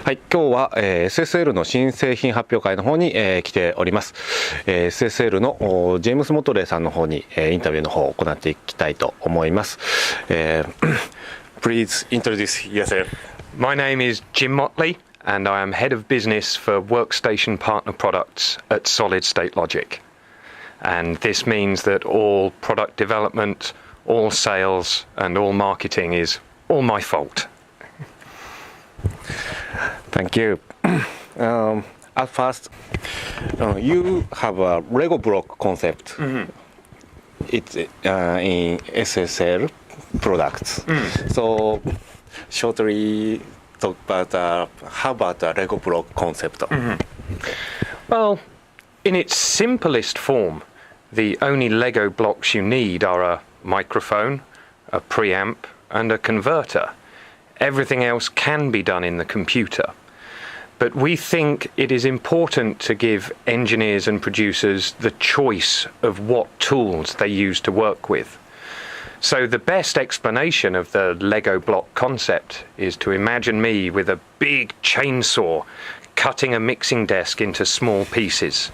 はい、今日は、SSL の新製品発表会の方に、来ております。SSL のジェームス・モトレーさんの方に、インタビューの方を行っていきたいと思います。Please introduce yourself. My name is Jim Motley, and I am Head of Business for Workstation Partner Products at Solid State Logic. And this means that all product development, all sales, and all marketing is all my fault. Thank you. At first, you have a Lego block concept. Mm-hmm. It's in SSL products. Mm. So, shortly talk about how about the Lego block concept? Mm-hmm. Well, in its simplest form, the only Lego blocks you need are a microphone, a preamp, and a converter. Everything else can be done in the computer. But we think it is important to give engineers and producers the choice of what tools they use to work with. So the best explanation of the Lego block concept is to imagine me with a big chainsaw cutting a mixing desk into small pieces.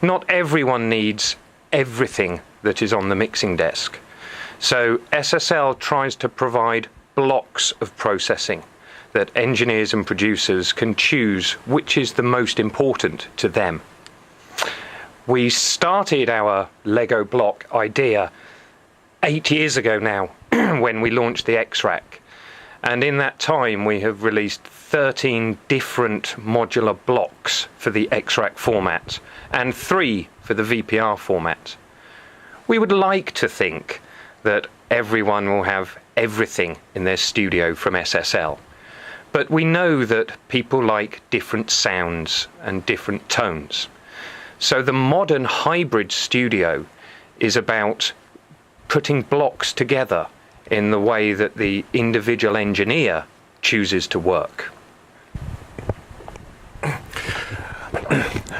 Not everyone needs everything that is on the mixing desk. So SSL tries to provide blocks of processing that engineers and producers can choose which is the most important to them. We started our Lego block idea 8 years ago now when we launched the X-Rack, and in that time we have released 13 different modular blocks for the X-Rack format and 3 for the VPR format. We would like to think that everyone will have everything in their studio from SSL. But we know that people like different sounds and different tones. So the modern hybrid studio is about putting blocks together in the way that the individual engineer chooses to work.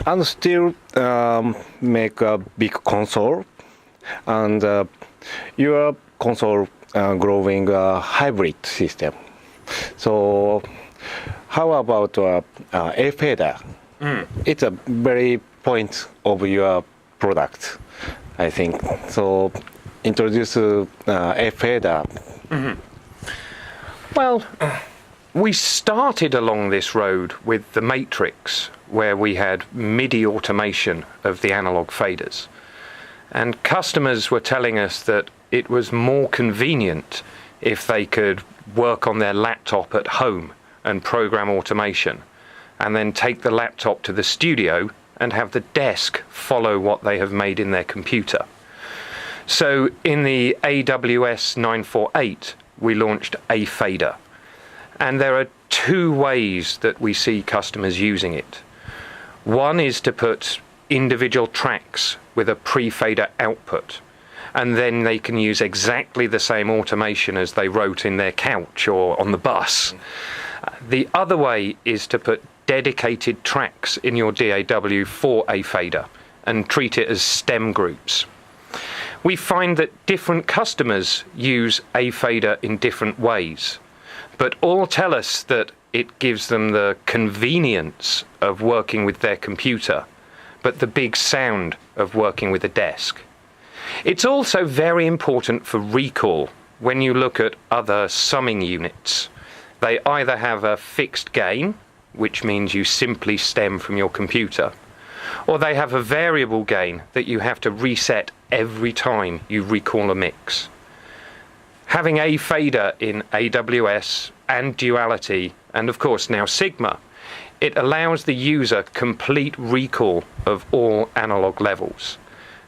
And still make a big console, and your console growing a hybrid system. So how about a fader? It's a very point of your product, I think. So introduce a fader. Mm-hmm. Well, we started along this road with the Matrix, where we had MIDI automation of the analog faders. And customers were telling us that it was more convenient if they could work on their laptop at home and program automation, and then take the laptop to the studio and have the desk follow what they have made in their computer. So in the AWS 948, we launched a fader. And there are 2 ways that we see customers using it. One is to put individual tracks with a pre-fader output, and then they can use exactly the same automation as they wrote in their couch or on the bus. The other way is to put dedicated tracks in your DAW for a fader and treat it as stem groups. We find that different customers use a fader in different ways, but all tell us that it gives them the convenience of working with their computer, but the big sound of working with a desk. It's also very important for recall when you look at other summing units. They either have a fixed gain, which means you simply stem from your computer, or they have a variable gain that you have to reset every time you recall a mix. Having a fader in AWS and Duality, and of course now Sigma, it allows the user complete recall of all analog levels.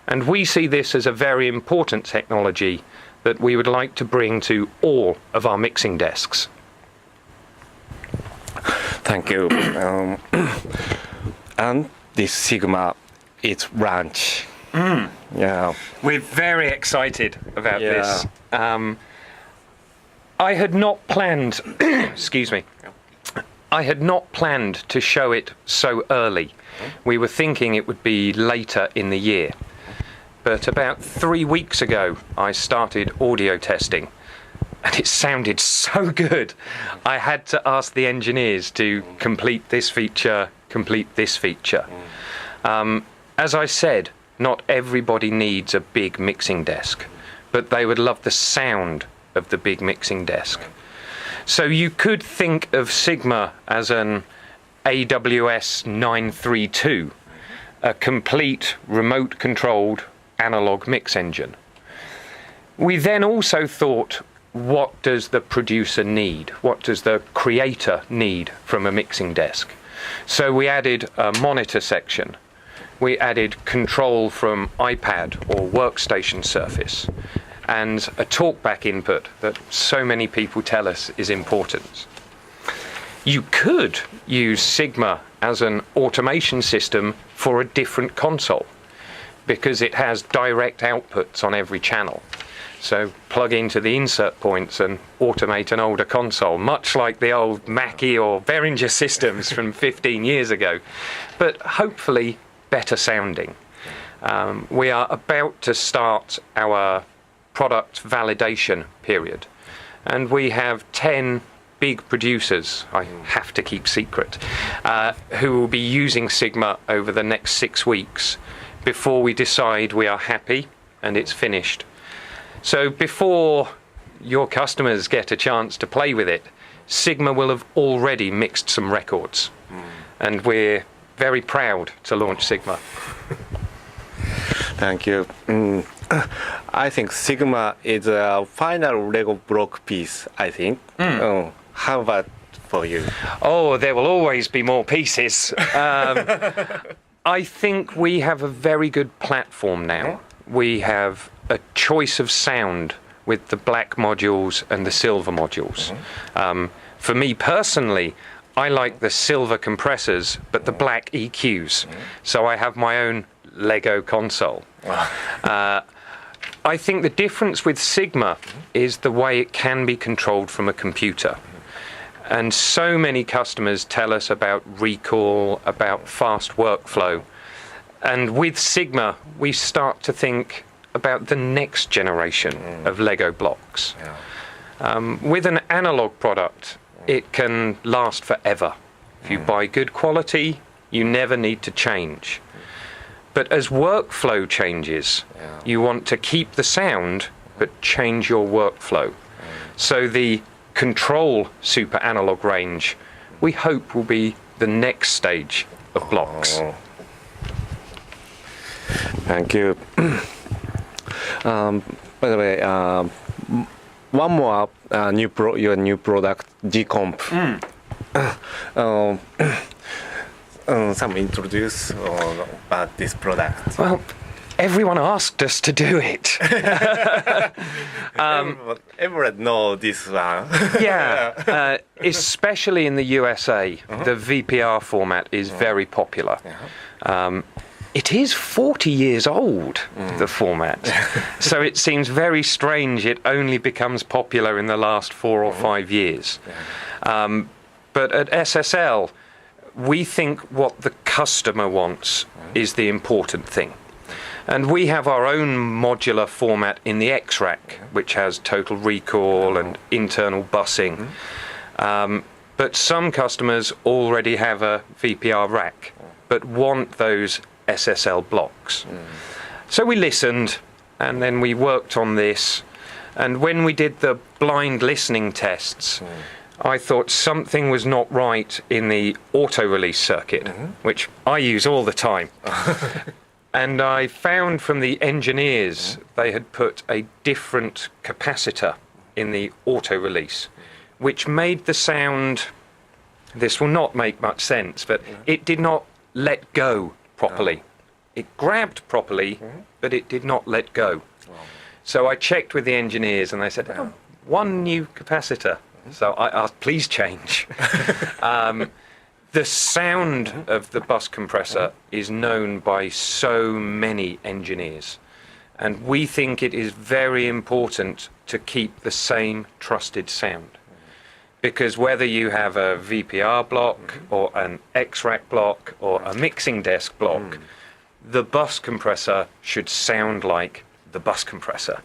And we see this as a very important technology that we would like to bring to all of our mixing desks. Thank you. And this Sigma, it's branch. Yeah. We're very excited about this. I had not planned, excuse me, I had not planned to show it so early. We were thinking it would be later in the year. But about 3 weeks ago, I started audio testing. and it sounded so good. I had to ask the engineers to complete this feature, complete this feature. As I said, not everybody needs a big mixing desk, but they would love the sound of the big mixing desk. So you could think of Sigma as an AWS 932, a complete remote-controlled analog mix engine. We then also thought, what does the producer need? What does the creator need from a mixing desk? So we added a monitor section. We added control from iPad or workstation surface, and a talkback input that so many people tell us is important. You could use Sigma as an automation system for a different console, because it has direct outputs on every channel. So plug into the insert points and automate an older console, much like the old Mackie or Behringer systems from 15 years ago, but hopefully better sounding. We are about to start our product validation period, and we have 10 big producers, I have to keep secret, who will be using Sigma over the next 6 weeks before we decide we are happy and it's finished. So before your customers get a chance to play with it, Sigma will have already mixed some records, and we're very proud to launch Sigma. Thank you. I think Sigma is a final Lego block piece, I think. How about for you? Oh, there will always be more pieces. I think we have a very good platform now. We have a choice of sound with the black modules and the silver modules. For me personally, I like the silver compressors, but the black EQs. So I have my own Lego console. I think the difference with Sigma is the way it can be controlled from a computer. And so many customers tell us about recall, about fast workflow. And with Sigma, we start to think about the next generation of Lego blocks. With an analog product, it can last forever. If you buy good quality, you never need to change. But as workflow changes, you want to keep the sound, but change your workflow. So the control super analog range, we hope, will be the next stage of blocks. Thank you. By the way, one more your new product, G-Comp. Some introduce about this product. Well, everyone asked us to do it. Everyone know this one. Yeah, especially in the USA, the VPR format is very popular. It is 40 years old, the format. So it seems very strange it only becomes popular in the last 4 or 5 years. But at SSL, we think what the customer wants is the important thing. And we have our own modular format in the X-Rack, which has total recall and internal busing. But some customers already have a VPR rack, but want those SSL blocks. So we listened, and then we worked on this. And when we did the blind listening tests, I thought something was not right in the auto-release circuit, which I use all the time. And I found from the engineers they had put a different capacitor in the auto-release, which made the sound, this will not make much sense, but it did not let go properly. It grabbed properly, but it did not let go. So I checked with the engineers and they said, one new capacitor. So I asked, please change. The sound of the bus compressor is known by so many engineers, and we think it is very important to keep the same trusted sound. Because whether you have a VPR block or an X-Rack block or a mixing desk block, the bus compressor should sound like the bus compressor.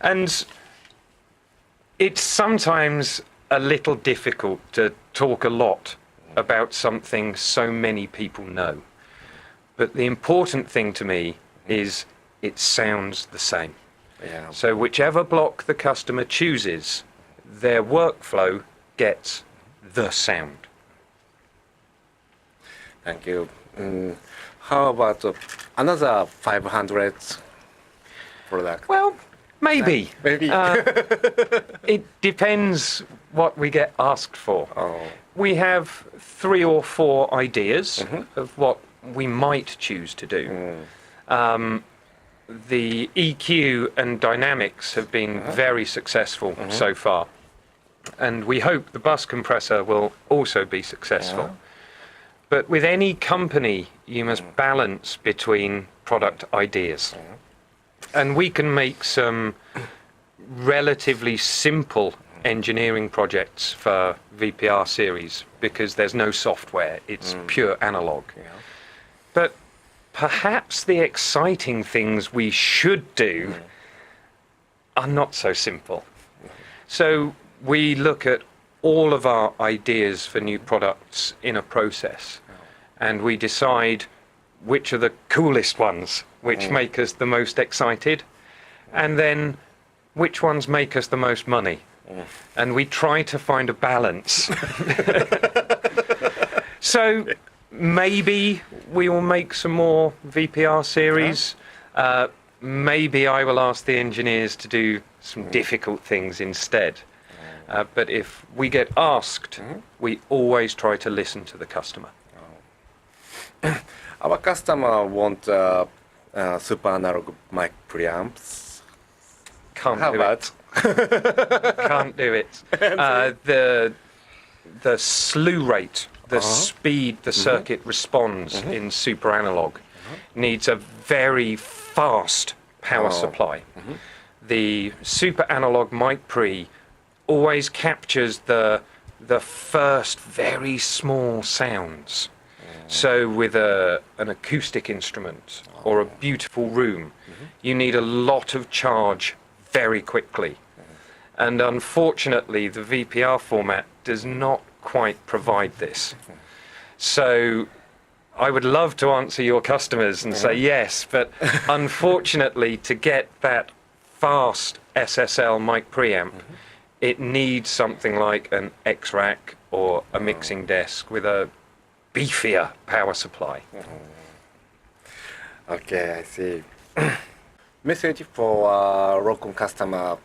And It's sometimes a little difficult to talk a lot about something so many people know. But the important thing to me is it sounds the same. Yeah. So whichever block the customer chooses, their workflow gets the sound. Thank you. How about another 500 product? Well, maybe. Maybe. It depends what we get asked for. Oh. We have 3 or 4 ideas of what we might choose to do. The EQ and dynamics have been very successful so far, and we hope the bus compressor will also be successful. But with any company, you must balance between product ideas. And we can make some relatively simple engineering projects for VPR series because there's no software, it's pure analog. But perhaps the exciting things we should do are not so simple. So we look at all of our ideas for new products in a process, and we decide which are the coolest ones, which make us the most excited, and then which ones make us the most money. And we try to find a balance. So maybe we will make some more VPR series. Maybe I will ask the engineers to do some difficult things instead. But if we get asked, we always try to listen to the customer. Our customer want super analog mic preamps. Can't How do about? Can't do it. The slew rate, the speed the circuit responds in super analog needs a very fast power supply. The super analog mic pre always captures the first very small sounds. So with an acoustic instrument or a beautiful room, you need a lot of charge very quickly. And unfortunately, the VPR format does not quite provide this. So I would love to answer your customers and say yes, but unfortunately, to get that fast SSL mic preamp, it needs something like an X-Rack or a mixing desk with a beefier power supply. Okay, I see. Message for Rockon customer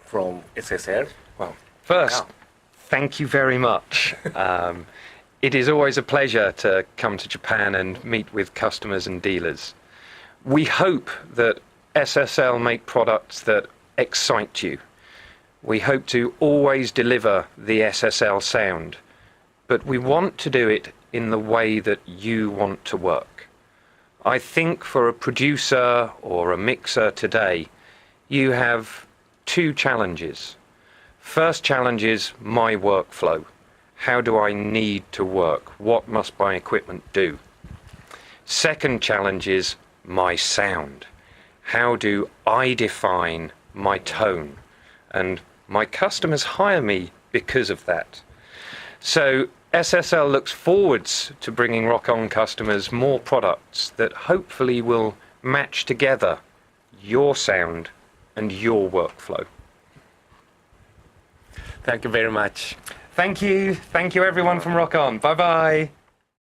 from SSL. Well, first, thank you very much. It is always a pleasure to come to Japan and meet with customers and dealers. We hope that SSL make products that excite you. We hope to always deliver the SSL sound, but we want to do it in the way that you want to work. I think for a producer or a mixer today, you have 2 challenges. First challenge is my workflow. How do I need to work? What must my equipment do? Second challenge is my sound. How do I define my tone? And my customers hire me because of that. So SSL looks forwards to bringing Rock-On customers more products that hopefully will match together your sound and your workflow. Thank you very much. Thank you. Thank you everyone from Rock-On. Bye-bye.